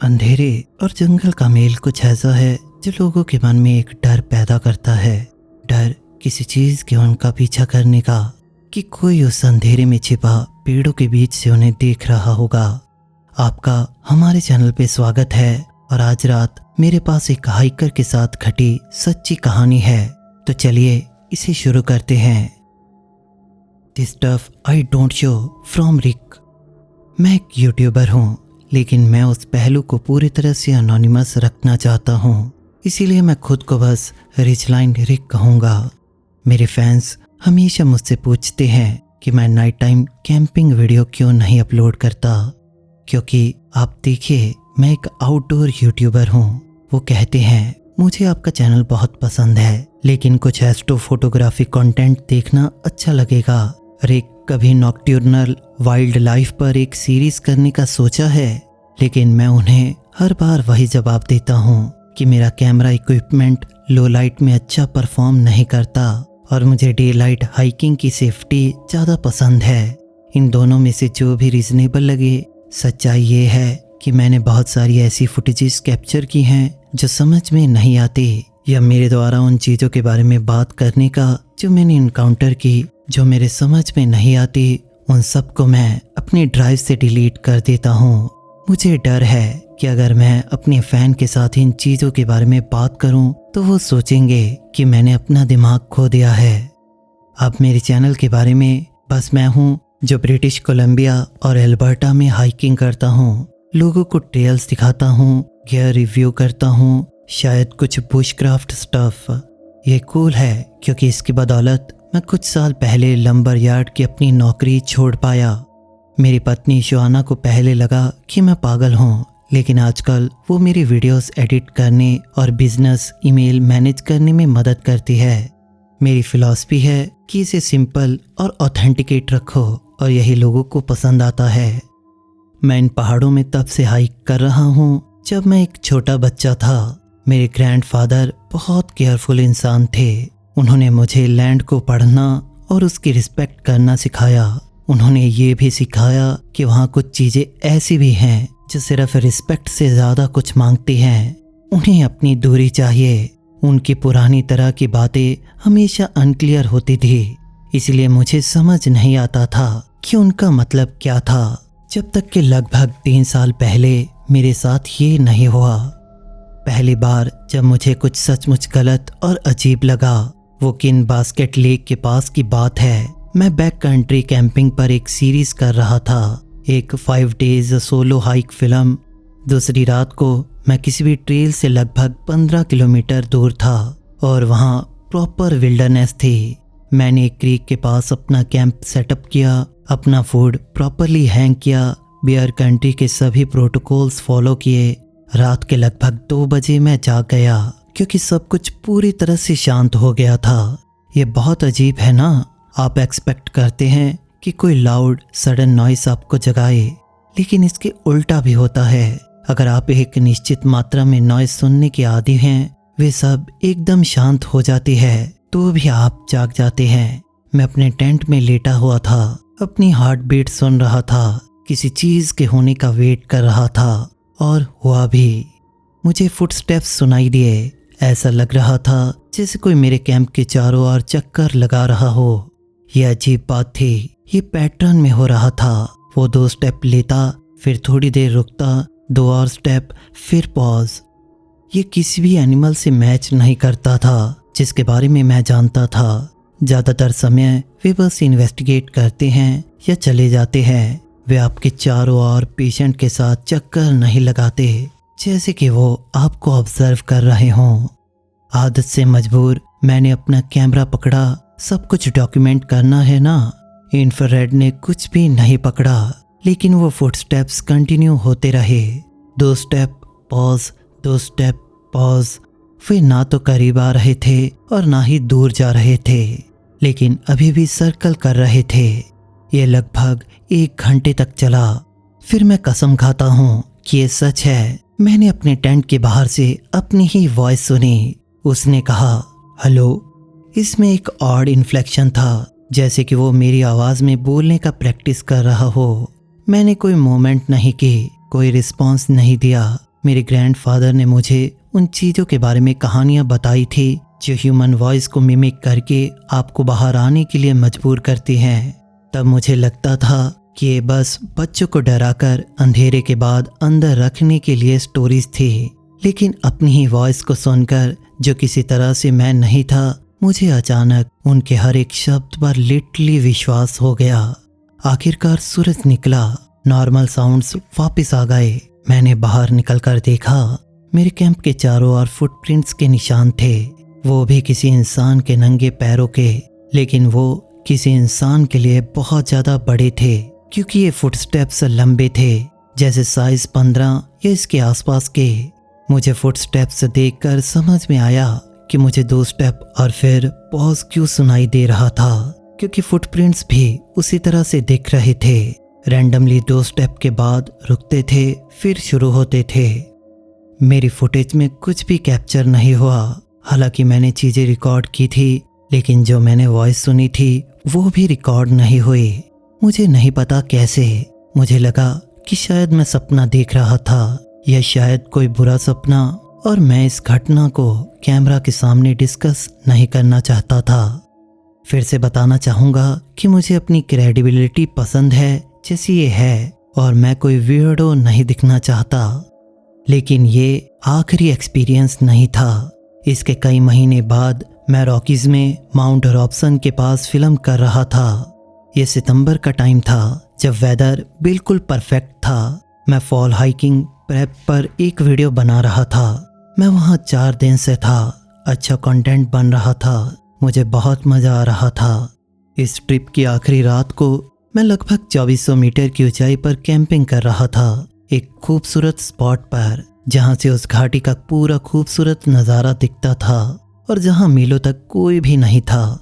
अंधेरे और जंगल का मेल कुछ ऐसा है जो लोगों के मन में एक डर पैदा करता है। डर किसी चीज के उनका पीछा करने का, कि कोई उस अंधेरे में छिपा पेड़ों के बीच से उन्हें देख रहा होगा। आपका हमारे चैनल पे स्वागत है और आज रात मेरे पास एक हाइकर के साथ घटी सच्ची कहानी है। तो चलिए इसे शुरू करते हैं। This stuff I don't show from Rick. मैं एक यूट्यूबर हूँ, लेकिन मैं उस पहलू को पूरी तरह से एनोनिमस रखना चाहता हूँ, इसीलिए मैं खुद को बस रिचलाइन रिक कहूँगा। मेरे फैंस हमेशा मुझसे पूछते हैं कि मैं नाइट टाइम कैंपिंग वीडियो क्यों नहीं अपलोड करता, क्योंकि आप देखिए मैं एक आउटडोर यूट्यूबर हूँ। वो कहते हैं मुझे आपका चैनल बहुत पसंद है, लेकिन कुछ एस्ट्रो फोटोग्राफी कंटेंट देखना अच्छा लगेगा। रिक कभी नॉक्ट्यूर्नल वाइल्ड लाइफ पर एक सीरीज करने का सोचा है, लेकिन मैं उन्हें हर बार वही जवाब देता हूँ कि मेरा कैमरा इक्विपमेंट लो लाइट में अच्छा परफॉर्म नहीं करता और मुझे डे लाइट हाइकिंग की सेफ्टी ज़्यादा पसंद है। इन दोनों में से जो भी रीजनेबल लगे। सच्चाई ये है कि मैंने बहुत सारी ऐसी फुटेजेस कैप्चर की हैं जो समझ में नहीं आती, या मेरे द्वारा उन चीज़ों के बारे में बात करने का जो मैंने इनकाउंटर की जो मेरे समझ में नहीं आती, उन सब को मैं अपने ड्राइव से डिलीट कर देता हूँ। मुझे डर है कि अगर मैं अपने फ़ैन के साथ इन चीज़ों के बारे में बात करूँ तो वो सोचेंगे कि मैंने अपना दिमाग खो दिया है। अब मेरे चैनल के बारे में बस मैं हूँ जो ब्रिटिश कोलंबिया और एल्बर्टा में हाइकिंग करता हूँ, लोगों को ट्रेल्स दिखाता हूँ, गियर रिव्यू करता हूँ, शायद कुछ बुशक्राफ्ट स्टफ। ये कूल है क्योंकि इसकी बदौलत मैं कुछ साल पहले लंबर यार्ड की अपनी नौकरी छोड़ पाया। मेरी पत्नी शोआना को पहले लगा कि मैं पागल हूँ, लेकिन आजकल वो मेरी वीडियोस एडिट करने और बिजनेस ईमेल मैनेज करने में मदद करती है। मेरी फिलॉसफी है कि इसे सिंपल और ऑथेंटिकेट रखो और यही लोगों को पसंद आता है। मैं इन पहाड़ों में तब से हाइक कर रहा हूँ जब मैं एक छोटा बच्चा था। मेरे ग्रैंडफादर बहुत केयरफुल इंसान थे। उन्होंने मुझे लैंड को पढ़ना और उसकी रिस्पेक्ट करना सिखाया। उन्होंने ये भी सिखाया कि वहाँ कुछ चीज़ें ऐसी भी हैं जो सिर्फ रिस्पेक्ट से ज़्यादा कुछ मांगती हैं। उन्हें अपनी दूरी चाहिए। उनकी पुरानी तरह की बातें हमेशा अनक्लियर होती थी, इसलिए मुझे समझ नहीं आता था कि उनका मतलब क्या था, जब तक कि लगभग 3 साल पहले मेरे साथ ये नहीं हुआ। पहली बार जब मुझे कुछ सचमुच गलत और अजीब लगा, वो किन बास्केट लेक के पास की बात है। मैं बैक कंट्री कैंपिंग पर एक सीरीज कर रहा था, एक 5 डेज सोलो हाइक फिल्म। दूसरी रात को मैं किसी भी ट्रेल से लगभग 15 किलोमीटर दूर था और वहाँ प्रॉपर विल्डरनेस थी। मैंने एक क्रीक के पास अपना कैंप सेटअप किया, अपना फूड प्रॉपरली हैंग किया, बेयर कंट्री के सभी प्रोटोकॉल्स फॉलो किए। रात के लगभग 2 बजे मैं जाग गया क्योंकि सब कुछ पूरी तरह से शांत हो गया था। ये बहुत अजीब है ना, आप एक्सपेक्ट करते हैं कि कोई लाउड सडन नॉइस आपको जगाए, लेकिन इसके उल्टा भी होता है। अगर आप एक निश्चित मात्रा में नॉइस सुनने के आदी हैं, वे सब एकदम शांत हो जाती है तो भी आप जाग जाते हैं। मैं अपने टेंट में लेटा हुआ था, अपनी हार्ट बीट सुन रहा था, किसी चीज़ के होने का वेट कर रहा था, और हुआ भी। मुझे फुटस्टेप्स सुनाई दिए। ऐसा लग रहा था जैसे कोई मेरे कैंप के चारों ओर चक्कर लगा रहा हो। यह अजीब बात थी, ये पैटर्न में हो रहा था। वो 2 स्टेप लेता, फिर थोड़ी देर रुकता, 2 और स्टेप, फिर पॉज। ये किसी भी एनिमल से मैच नहीं करता था जिसके बारे में मैं जानता था। ज़्यादातर समय वे बस इन्वेस्टिगेट करते हैं या चले जाते हैं। वे आपके चारों ओर पेशेंट के साथ चक्कर नहीं लगाते, जैसे कि वो आपको ऑब्जर्व कर रहे हों। आदत से मजबूर मैंने अपना कैमरा पकड़ा। सब कुछ डॉक्यूमेंट करना है ना। इंफ्रारेड ने कुछ भी नहीं पकड़ा, लेकिन वो फुटस्टेप्स कंटिन्यू होते रहे। 2 स्टेप पॉज, 2 स्टेप पॉज। वे ना तो करीब आ रहे थे और ना ही दूर जा रहे थे, लेकिन अभी भी सर्कल कर रहे थे। ये लगभग 1 घंटे तक चला। फिर मैं कसम खाता हूँ कि ये सच है। मैंने अपने टेंट के बाहर से अपनी ही वॉइस सुनी। उसने कहा, हेलो। इसमें एक ऑड इन्फ्लेक्शन था, जैसे कि वो मेरी आवाज़ में बोलने का प्रैक्टिस कर रहा हो। मैंने कोई मूवमेंट नहीं की, कोई रिस्पॉन्स नहीं दिया। मेरे ग्रैंडफादर ने मुझे उन चीज़ों के बारे में कहानियाँ बताई थी जो ह्यूमन वॉइस को मिमिक करके आपको बाहर आने के लिए मजबूर करती हैं। तब मुझे लगता था कि ये बस बच्चों को डराकर अंधेरे के बाद अंदर रखने के लिए स्टोरीज थी। लेकिन अपनी ही वॉइस को सुनकर, जो किसी तरह से मैं नहीं था, मुझे अचानक उनके हर एक शब्द पर लिटरली विश्वास हो गया। आखिरकार सूरज निकला, नॉर्मल साउंड्स वापस आ गए। मैंने बाहर निकलकर देखा, मेरे कैंप के चारों ओर फुटप्रिंट्स के निशान थे, वो भी किसी इंसान के नंगे पैरों के, लेकिन वो किसी इंसान के लिए बहुत ज़्यादा बड़े थे, क्योंकि ये फुटस्टेप्स लंबे थे, जैसे साइज 15 या इसके आसपास के। मुझे फुटस्टेप्स देखकर समझ में आया कि मुझे 2 स्टेप और फिर पॉज क्यों सुनाई दे रहा था, क्योंकि फुटप्रिंट्स भी उसी तरह से दिख रहे थे। रैंडमली 2 स्टेप के बाद रुकते थे, फिर शुरू होते थे। मेरी फुटेज में कुछ भी कैप्चर नहीं हुआ। हालांकि मैंने चीज़ें रिकॉर्ड की थी, लेकिन जो मैंने वॉइस सुनी थी वो भी रिकॉर्ड नहीं हुई। मुझे नहीं पता कैसे। मुझे लगा कि शायद मैं सपना देख रहा था, या शायद कोई बुरा सपना, और मैं इस घटना को कैमरा के सामने डिस्कस नहीं करना चाहता था। फिर से बताना चाहूँगा कि मुझे अपनी क्रेडिबिलिटी पसंद है जैसी ये है, और मैं कोई वियर्डो नहीं दिखना चाहता। लेकिन ये आखिरी एक्सपीरियंस नहीं था। इसके कई महीने बाद मैं रॉकीज में माउंट रॉबसन के पास फिल्म कर रहा था। ये सितंबर का टाइम था, जब वेदर बिल्कुल परफेक्ट था। मैं फॉल हाइकिंग प्रेप पर एक वीडियो बना रहा था। मैं वहाँ 4 दिन से था। अच्छा कंटेंट बन रहा था। मुझे बहुत मज़ा आ रहा था। इस ट्रिप की आखिरी रात को मैं लगभग 2400 मीटर की ऊंचाई पर कैंपिंग कर रहा था, एक खूबसूरत स्पॉट पर, जहाँ से उस घाटी का पूरा खूबसूरत नज़ारा दिखता था और जहाँ मीलों तक कोई भी नहीं था।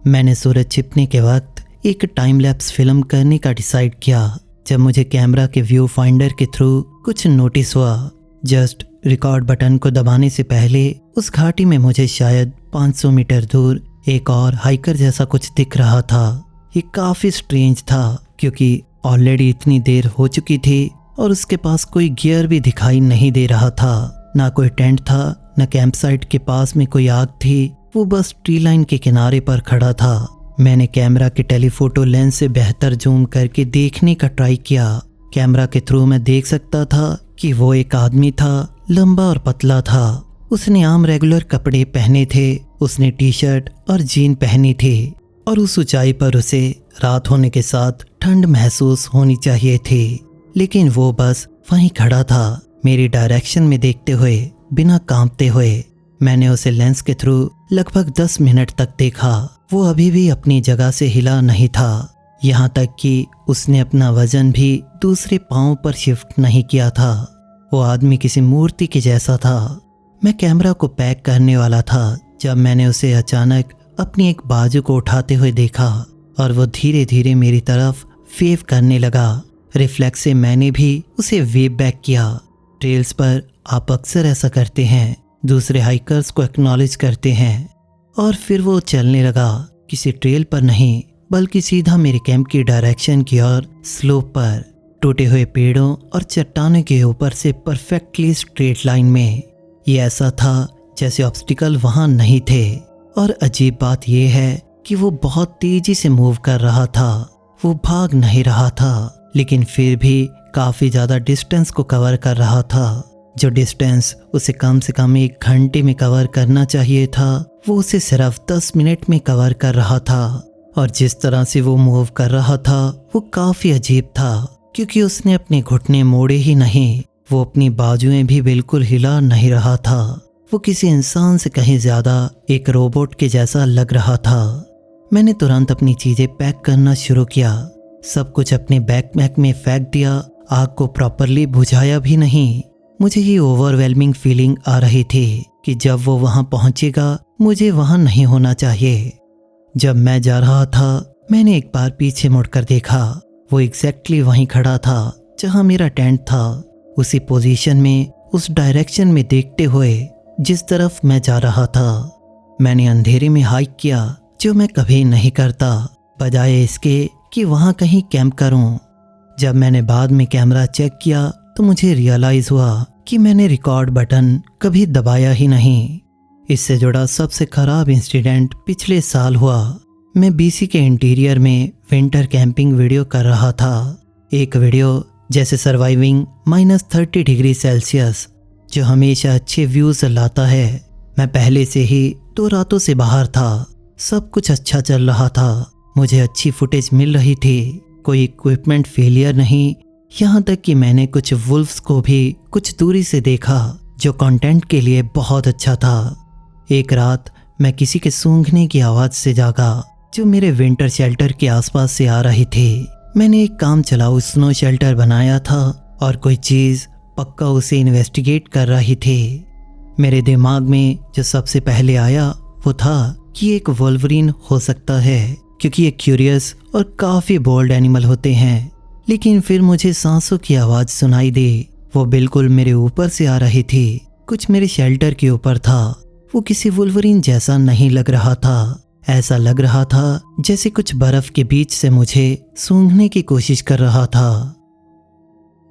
मैंने सूरज छिपने के वक्त एक टाइम लैप्स फिल्म करने का डिसाइड किया, जब मुझे कैमरा के व्यू फाइंडर के थ्रू कुछ नोटिस हुआ। जस्ट रिकॉर्ड बटन को दबाने से पहले उस घाटी में मुझे शायद 500 मीटर दूर एक और हाइकर जैसा कुछ दिख रहा था। ये काफ़ी स्ट्रेंज था, क्योंकि ऑलरेडी इतनी देर हो चुकी थी और उसके पास कोई गियर भी दिखाई नहीं दे रहा था। ना कोई टेंट था, न कैंप साइट के पास में कोई आग थी। वो बस ट्री लाइन के किनारे पर खड़ा था। मैंने कैमरा के टेलीफोटो लेंस से बेहतर जूम करके देखने का ट्राई किया। कैमरा के थ्रू मैं देख सकता था कि वो एक आदमी था, लंबा और पतला था। उसने आम रेगुलर कपड़े पहने थे। उसने टी शर्ट और जीन पहनी थी, और उस ऊंचाई पर उसे रात होने के साथ ठंड महसूस होनी चाहिए थी। लेकिन वो बस वहीं खड़ा था, मेरी डायरेक्शन में देखते हुए, बिना कांपते हुए। मैंने उसे लेंस के थ्रू लगभग 10 मिनट तक देखा। वो अभी भी अपनी जगह से हिला नहीं था, यहाँ तक कि उसने अपना वजन भी दूसरे पाँव पर शिफ्ट नहीं किया था। वो आदमी किसी मूर्ति के जैसा था। मैं कैमरा को पैक करने वाला था जब मैंने उसे अचानक अपनी एक बाजू को उठाते हुए देखा, और वो धीरे धीरे मेरी तरफ वेव करने लगा। रिफ्लेक्स से मैंने भी उसे वेव बैक किया। ट्रेल्स पर आप अक्सर ऐसा करते हैं, दूसरे हाइकर्स को एक्नॉलेज करते हैं। और फिर वो चलने लगा, किसी ट्रेल पर नहीं, बल्कि सीधा मेरे कैंप की डायरेक्शन की ओर, स्लोप पर, टूटे हुए पेड़ों और चट्टानों के ऊपर से परफेक्टली स्ट्रेट लाइन में। ये ऐसा था जैसे ऑब्स्टिकल वहाँ नहीं थे। और अजीब बात यह है कि वो बहुत तेजी से मूव कर रहा था। वो भाग नहीं रहा था, लेकिन फिर भी काफ़ी ज़्यादा डिस्टेंस को कवर कर रहा था। जो डिस्टेंस उसे कम से कम 1 घंटे में कवर करना चाहिए था, वो उसे सिर्फ 10 मिनट में कवर कर रहा था। और जिस तरह से वो मूव कर रहा था वो काफ़ी अजीब था, क्योंकि उसने अपने घुटने मोड़े ही नहीं, वो अपनी बाजुएं भी बिल्कुल हिला नहीं रहा था। वो किसी इंसान से कहीं ज़्यादा एक रोबोट के जैसा लग रहा था। मैंने तुरंत अपनी चीज़ें पैक करना शुरू किया। सब कुछ अपने बैकपैक में फेंक दिया। आग को प्रॉपरली बुझाया भी नहीं। मुझे ये ओवरवेलमिंग फीलिंग आ रही थी कि जब वो वहाँ पहुँचेगा मुझे वहाँ नहीं होना चाहिए। जब मैं जा रहा था मैंने एक बार पीछे मुड़कर देखा। वो एग्जैक्टली वहीं खड़ा था जहाँ मेरा टेंट था, उसी पोजीशन में, उस डायरेक्शन में देखते हुए जिस तरफ मैं जा रहा था। मैंने अंधेरे में हाइक किया, जो मैं कभी नहीं करता, बजाय इसके कि वहाँ कहीं कैंप करूं। जब मैंने बाद में कैमरा चेक किया तो मुझे रियलाइज़ हुआ कि मैंने रिकॉर्ड बटन कभी दबाया ही नहीं। इससे जुड़ा सबसे खराब इंसिडेंट पिछले साल हुआ। मैं बीसी के इंटीरियर में विंटर कैंपिंग वीडियो कर रहा था। एक वीडियो जैसे सर्वाइविंग -30 डिग्री सेल्सियस, जो हमेशा अच्छे व्यूज लाता है। मैं पहले से ही 2 रातों से बाहर था। सब कुछ अच्छा चल रहा था। मुझे अच्छी फुटेज मिल रही थी। कोई इक्विपमेंट फेलियर नहीं। यहाँ तक कि मैंने कुछ वुल्फ्स को भी कुछ दूरी से देखा, जो कंटेंट के लिए बहुत अच्छा था। एक रात मैं किसी के सूंघने की आवाज से जागा, जो मेरे विंटर शेल्टर के आसपास से आ रही थी। मैंने एक काम चलाऊ स्नो शेल्टर बनाया था और कोई चीज पक्का उसे इन्वेस्टिगेट कर रही थी। मेरे दिमाग में जो सबसे पहले आया वो था कि एक वोल्वरीन हो सकता है, क्योंकि ये क्यूरियस और काफी बोल्ड एनिमल होते हैं। लेकिन फिर मुझे सांसों की आवाज सुनाई दी। वो बिल्कुल मेरे ऊपर से आ रही थी, कुछ मेरे शेल्टर के ऊपर था। वो किसी वुल्वरीन जैसा नहीं लग रहा था। ऐसा लग रहा था जैसे कुछ बर्फ के बीच से मुझे सूंघने की कोशिश कर रहा था।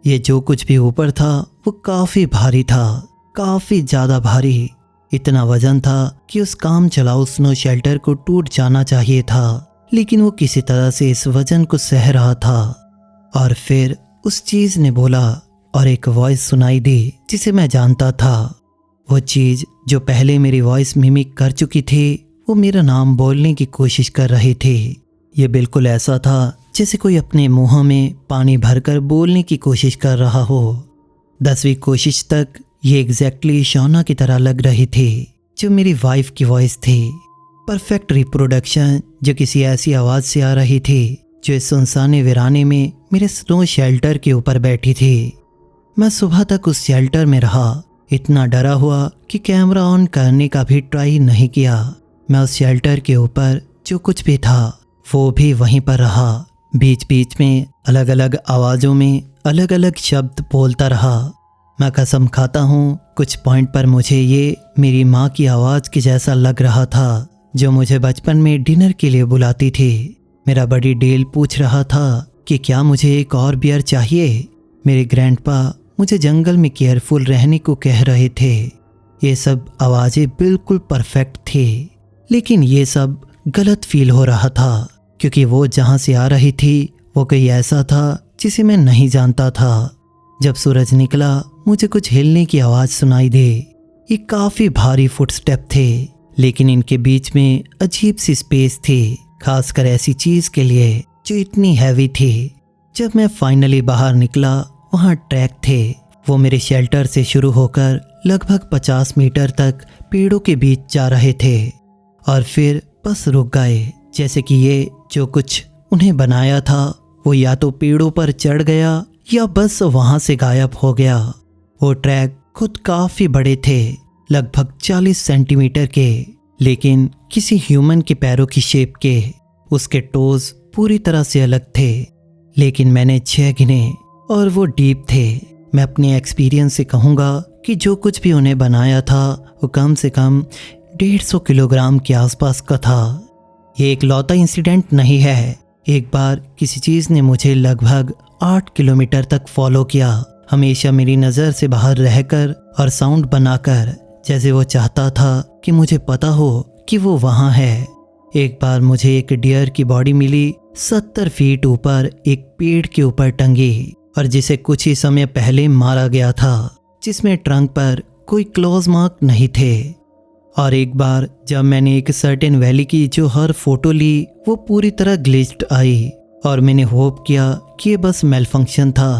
ये जो कुछ भी ऊपर था वो काफी भारी था, काफी ज्यादा भारी। इतना वजन था कि उस काम चलाऊ स्नो शेल्टर को टूट जाना चाहिए था, लेकिन वो किसी तरह से इस वजन को सह रहा था। और फिर उस चीज ने बोला और एक वॉइस सुनाई दी जिसे मैं जानता था। वो चीज जो पहले मेरी वॉइस मिमिक कर चुकी थी, वो मेरा नाम बोलने की कोशिश कर रही थी। ये बिल्कुल ऐसा था जैसे कोई अपने मुंह में पानी भरकर बोलने की कोशिश कर रहा हो। 10वीं कोशिश तक ये एग्जैक्टली शौना की तरह लग रही थी, जो मेरी वाइफ की वॉइस थी। परफेक्ट रिप्रोडक्शन जो किसी ऐसी आवाज से आ रही थी जो इस सुनसान वीराने में मेरे स्नो शेल्टर के ऊपर बैठी थी। मैं सुबह तक उस शेल्टर में रहा, इतना डरा हुआ कि कैमरा ऑन करने का भी ट्राई नहीं किया। मैं उस शेल्टर के ऊपर जो कुछ भी था वो भी वहीं पर रहा। बीच बीच में अलग अलग आवाज़ों में अलग अलग शब्द बोलता रहा। मैं कसम खाता हूँ, कुछ पॉइंट पर मुझे ये मेरी माँ की आवाज़ के जैसा लग रहा था, जो मुझे बचपन में डिनर के लिए बुलाती थी। मेरा बड़ी डेल पूछ रहा था कि क्या मुझे एक और बियर चाहिए। मेरे ग्रैंडपा मुझे जंगल में केयरफुल रहने को कह रहे थे। ये सब आवाज़ें बिल्कुल परफेक्ट थी, लेकिन ये सब गलत फील हो रहा था, क्योंकि वो जहाँ से आ रही थी वो कोई ऐसा था जिसे मैं नहीं जानता था। जब सूरज निकला मुझे कुछ हिलने की आवाज़ सुनाई दी। ये काफ़ी भारी फुटस्टेप थे, लेकिन इनके बीच में अजीब सी स्पेस थी, खासकर ऐसी चीज़ के लिए जो इतनी हैवी थी। जब मैं फाइनली बाहर निकला, वहाँ ट्रैक थे। वो मेरे शेल्टर से शुरू होकर लगभग 50 मीटर तक पेड़ों के बीच जा रहे थे और फिर बस रुक गए, जैसे कि ये जो कुछ उन्हें बनाया था वो या तो पेड़ों पर चढ़ गया या बस वहां से गायब हो गया। वो ट्रैक खुद काफी बड़े थे, लगभग 40 सेंटीमीटर के, लेकिन किसी ह्यूमन के पैरों की शेप के। उसके टोज पूरी तरह से अलग थे, लेकिन मैंने 6 गिने और वो डीप थे। मैं अपने एक्सपीरियंस से कहूँगा कि जो कुछ भी उन्हें बनाया था वो कम से कम 150 किलोग्राम के आसपास का था। ये एक लौता इंसिडेंट नहीं है। एक बार किसी चीज़ ने मुझे लगभग 8 किलोमीटर तक फॉलो किया, हमेशा मेरी नज़र से बाहर रहकर और साउंड बनाकर, जैसे वो चाहता था कि मुझे पता हो कि वो वहाँ है। एक बार मुझे एक डियर की बॉडी मिली 70 फीट ऊपर एक पेड़ के ऊपर टंगी, और जिसे कुछ ही समय पहले मारा गया था, जिसमें ट्रंक पर कोई क्लोज मार्क नहीं थे। और एक बार जब मैंने एक सर्टेन वैली की जो हर फोटो ली वो पूरी तरह ग्लिच्ड आई, और मैंने होप किया कि ये बस मेल फंक्शन था।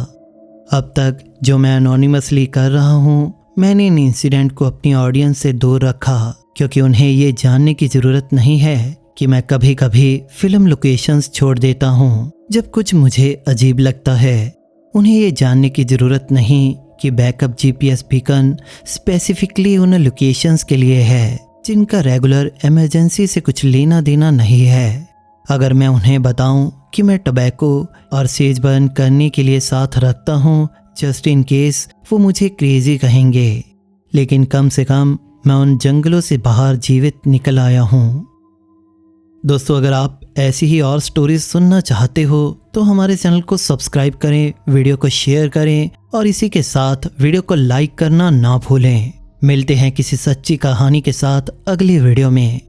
अब तक जो मैं एनोनिमसली कर रहा हूँ, मैंने इन इंसिडेंट को अपनी ऑडियंस से दूर रखा, क्योंकि उन्हें ये जानने की ज़रूरत नहीं है कि मैं कभी कभी फिल्म लोकेशंस छोड़ देता हूँ जब कुछ मुझे अजीब लगता है। उन्हें ये जानने की ज़रूरत नहीं कि बैकअप जीपीएस बीकन स्पेसिफिकली उन लोकेशंस के लिए है जिनका रेगुलर इमरजेंसी से कुछ लेना देना नहीं है। अगर मैं उन्हें बताऊं कि मैं टबैको और सेज बर्न करने के लिए साथ रखता हूं जस्ट इन केस, वो मुझे क्रेजी कहेंगे, लेकिन कम से कम मैं उन जंगलों से बाहर जीवित निकल आया हूं। दोस्तों, अगर आप ऐसी ही और स्टोरीज सुनना चाहते हो तो हमारे चैनल को सब्सक्राइब करें, वीडियो को शेयर करें और इसी के साथ वीडियो को लाइक करना ना भूलें। मिलते हैं किसी सच्ची कहानी के साथ अगली वीडियो में।